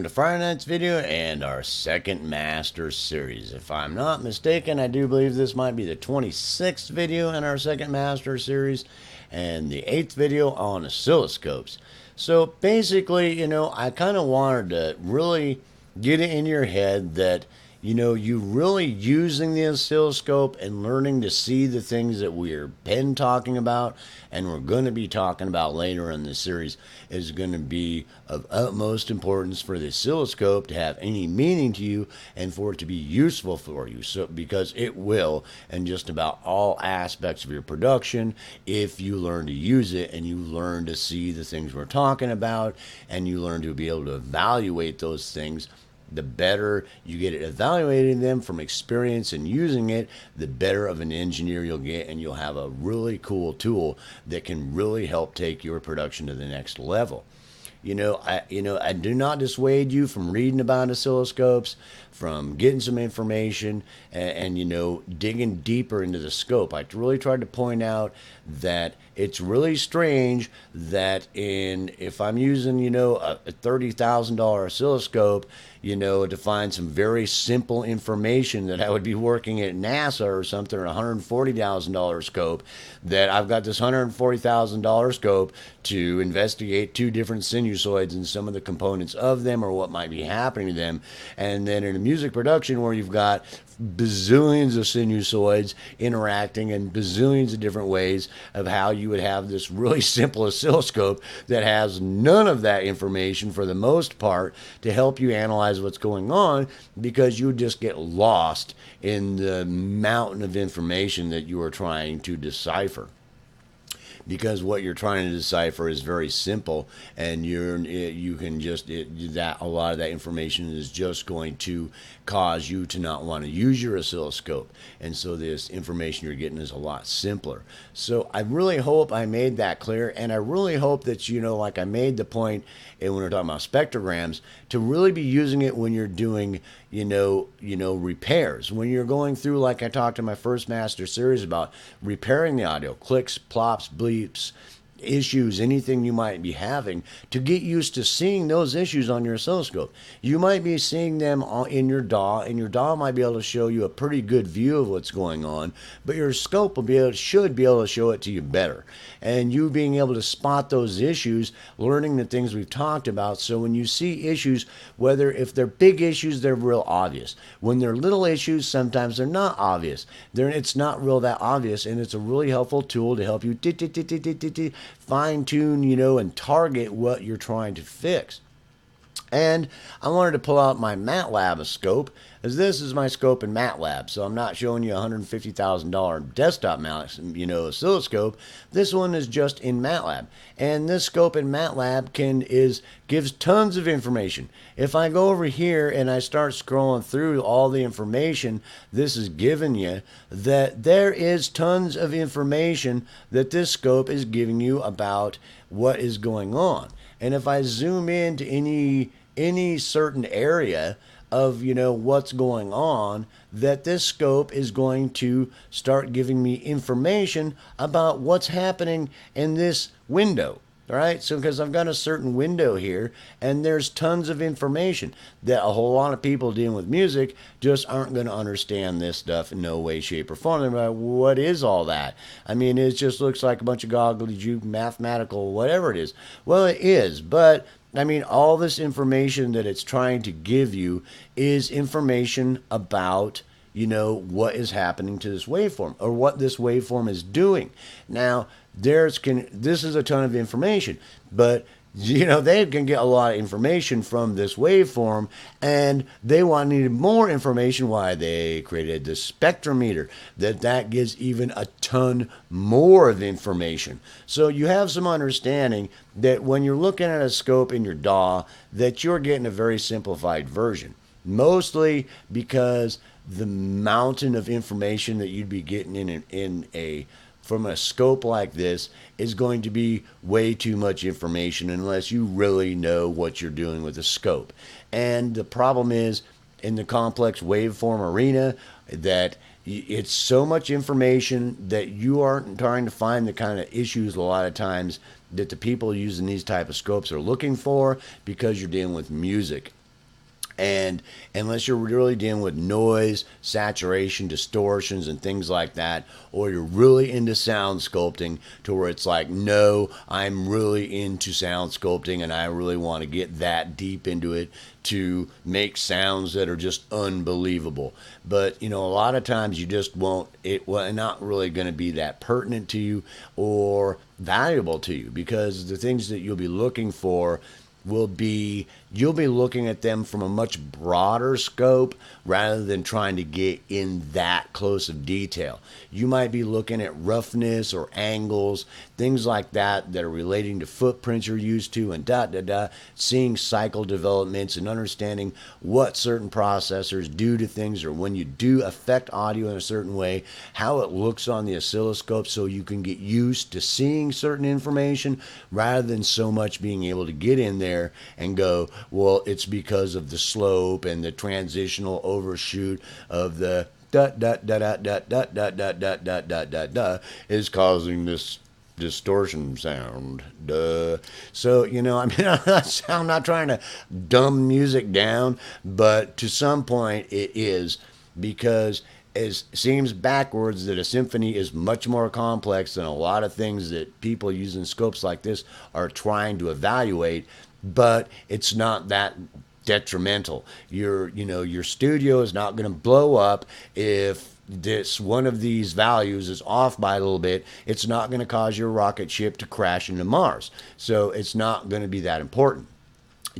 To Friday night's video and our second master series. If I'm not mistaken, I do believe this might be the 26th video in our second master series and the 8th video on oscilloscopes. So basically, I kind of wanted to really get it in your head that you really using the oscilloscope and learning to see the things that we've been talking about and we're going to be talking about later in the series is going to be of utmost importance for the oscilloscope to have any meaning to you and for it to be useful for you. So because it will in just about all aspects of your production if you learn to use it and you learn to see the things we're talking about and you learn to be able to evaluate those things. The better you get at evaluating them from experience and using it, the better of an engineer you'll get, and you'll have a really cool tool that can really help take your production to the next level. I do not dissuade you from reading about oscilloscopes, from getting some information, and digging deeper into the scope. I really tried to point out that it's really strange that if I'm using, a $30,000 oscilloscope, to find some very simple information that I would be working at NASA or something, or a $140,000 scope, that I've got this $140,000 scope to investigate two different sinusoids and some of the components of them or what might be happening to them. And then in a music production where you've got bazillions of sinusoids interacting in bazillions of different ways of how you would have this really simple oscilloscope that has none of that information for the most part to help you analyze what's going on, because you would just get lost in the mountain of information that you are trying to decipher. Because what you're trying to decipher is very simple, and you can just that a lot of that information is just going to cause you to not want to use your oscilloscope, and so this information you're getting is a lot simpler. So I really hope I made that clear, and I really hope that like I made the point when we're talking about spectrograms, to really be using it when you're doing repairs, when you're going through, like I talked in my first master series about repairing the audio, clicks, plops, bleeps, issues, anything you might be having, to get used to seeing those issues on your oscilloscope. You might be seeing them in your DAW, and your DAW might be able to show you a pretty good view of what's going on, but your scope should be able to show it to you better. And you being able to spot those issues, learning the things we've talked about, so when you see issues, if they're big issues, they're real obvious. When they're little issues, sometimes they're not obvious. It's not real that obvious, and it's a really helpful tool to help you fine-tune, and target what you're trying to fix. And I wanted to pull out my MATLAB scope, as this is my scope in MATLAB. So I'm not showing you a $150,000 desktop mouse, oscilloscope. This one is just in MATLAB. And this scope in MATLAB gives tons of information. If I go over here and I start scrolling through all the information this is giving you, that there is tons of information that this scope is giving you about what is going on. And if I zoom into any certain area of what's going on, that this scope is going to start giving me information about what's happening in this window. All right, so because I've got a certain window here, and there's tons of information that a whole lot of people dealing with music just aren't going to understand this stuff in no way, shape, or form. They're like, what is all that? I mean, it just looks like a bunch of gobbledygook, mathematical, whatever it is. Well, it is, but I mean, all this information that it's trying to give you is information about what is happening to this waveform, or what this waveform is doing. Now, this is a ton of information, but they can get a lot of information from this waveform, and they needed more information. Why they created the spectrometer that gives even a ton more of information. So you have some understanding that when you're looking at a scope in your DAW, that you're getting a very simplified version, mostly because the mountain of information that you'd be getting from a scope like this is going to be way too much information unless you really know what you're doing with the scope. And the problem is, in the complex waveform arena, that it's so much information that you aren't trying to find the kind of issues a lot of times that the people using these type of scopes are looking for, because you're dealing with music. And unless you're really dealing with noise, saturation, distortions, and things like that, or you're really into sound sculpting to where it's like, no, I'm really into sound sculpting and I really want to get that deep into it to make sounds that are just unbelievable. But, you know, a lot of times you just won't, not really going to be that pertinent to you or valuable to you, because the things that you'll be looking for will be, you'll be looking at them from a much broader scope rather than trying to get in that close of detail. You might be looking at roughness or angles, things like that that are relating to footprints you're used to, and seeing cycle developments and understanding what certain processors do to things, or when you do affect audio in a certain way, how it looks on the oscilloscope, so you can get used to seeing certain information rather than so much being able to get in there and go, well, it's because of the slope and the transitional overshoot of the is causing this distortion sound. So, you know, I mean, I'm not trying to dumb music down, but to some point it is, because it seems backwards that a symphony is much more complex than a lot of things that people using scopes like this are trying to evaluate, but it's not that detrimental. Your studio is not going to blow up if this one of these values is off by a little bit. It's not going to cause your rocket ship to crash into Mars. So it's not going to be that important.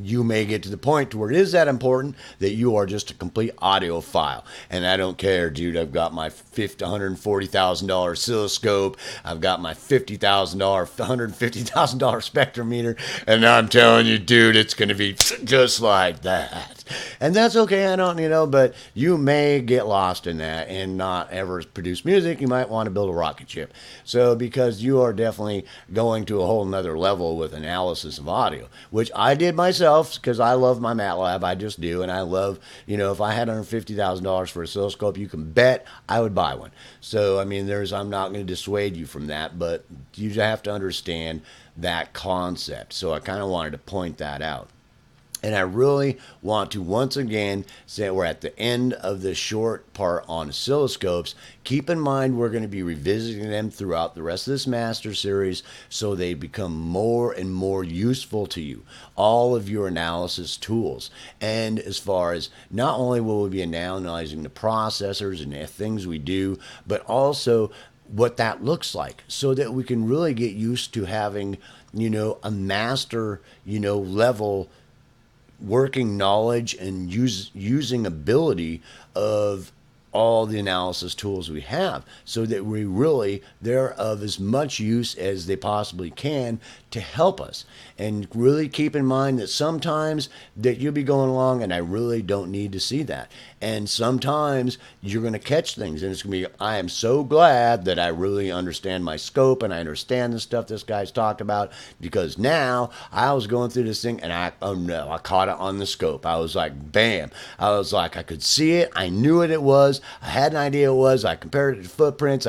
You may get to the point to where it is that important that you are just a complete audiophile. And I don't care, dude. I've got my $140,000 oscilloscope. I've got my $50,000, $150,000 spectrometer. And I'm telling you, dude, it's going to be just like that. And that's okay. I don't, but you may get lost in that and not ever produce music. You might want to build a rocket ship. So, because you are definitely going to a whole nother level with analysis of audio, which I did myself because I love my MATLAB. I just do. And I love, if I had $150,000 for an oscilloscope, you can bet I would buy one. So, I mean, I'm not going to dissuade you from that, but you have to understand that concept. So I kind of wanted to point that out. And I really want to once again say we're at the end of this short part on oscilloscopes. Keep in mind we're going to be revisiting them throughout the rest of this master series so they become more and more useful to you, all of your analysis tools. And as far as not only will we be analyzing the processors and the things we do, but also what that looks like, so that we can really get used to having, a master, level working knowledge and using ability of all the analysis tools we have, so that they're of as much use as they possibly can to help us. And really keep in mind that sometimes that you'll be going along and I really don't need to see that. And sometimes you're going to catch things and it's going to be, I am so glad that I really understand my scope and I understand the stuff this guy's talked about, because now I was going through this thing and I caught it on the scope. I was like, bam. I was like, I could see it. I knew what it was. I had an idea what it was. I compared it to footprints.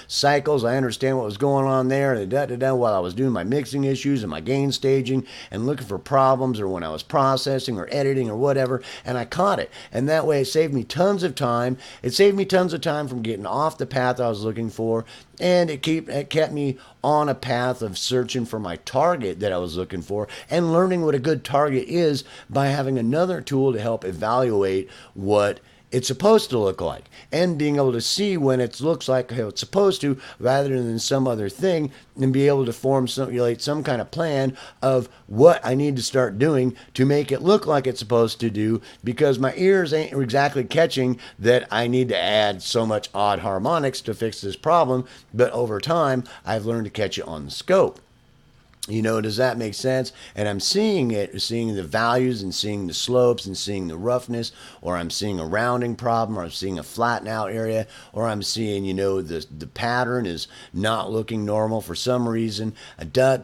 Cycles. I understand what was going on there. While I was doing my mixing issues and my gain staging and looking for problems, or when I was processing or editing or whatever, and I caught it. And that way it saved me tons of time. It saved me tons of time from getting off the path I was looking for, and it kept me on a path of searching for my target that I was looking for and learning what a good target is by having another tool to help evaluate what it's supposed to look like, and being able to see when it looks like how it's supposed to rather than some other thing, and be able to formulate some kind of plan of what I need to start doing to make it look like it's supposed to do, because my ears ain't exactly catching that I need to add so much odd harmonics to fix this problem, but over time I've learned to catch it on the scope. Does that make sense? And I'm seeing the values and seeing the slopes and seeing the roughness, or I'm seeing a rounding problem, or I'm seeing a flatten out area, or I'm seeing, the pattern is not looking normal for some reason, on and on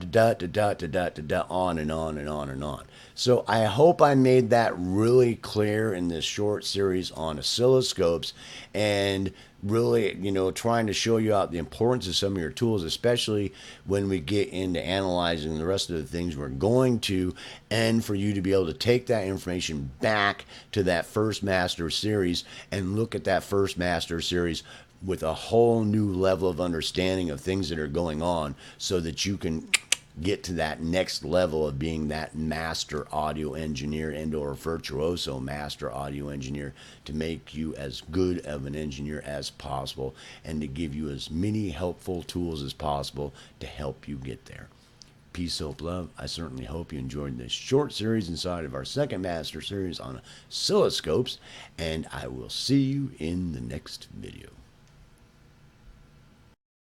and on and on and on. So I hope I made that really clear in this short series on oscilloscopes, and really, trying to show you out the importance of some of your tools, especially when we get into analyzing the rest of the things we're going to, and for you to be able to take that information back to that first master series and look at that first master series with a whole new level of understanding of things that are going on, so that you can get to that next level of being that master audio engineer and or virtuoso master audio engineer, to make you as good of an engineer as possible and to give you as many helpful tools as possible to help you get there. Peace, hope, love. I certainly hope you enjoyed this short series inside of our second master series on oscilloscopes, and I will see you in the next video.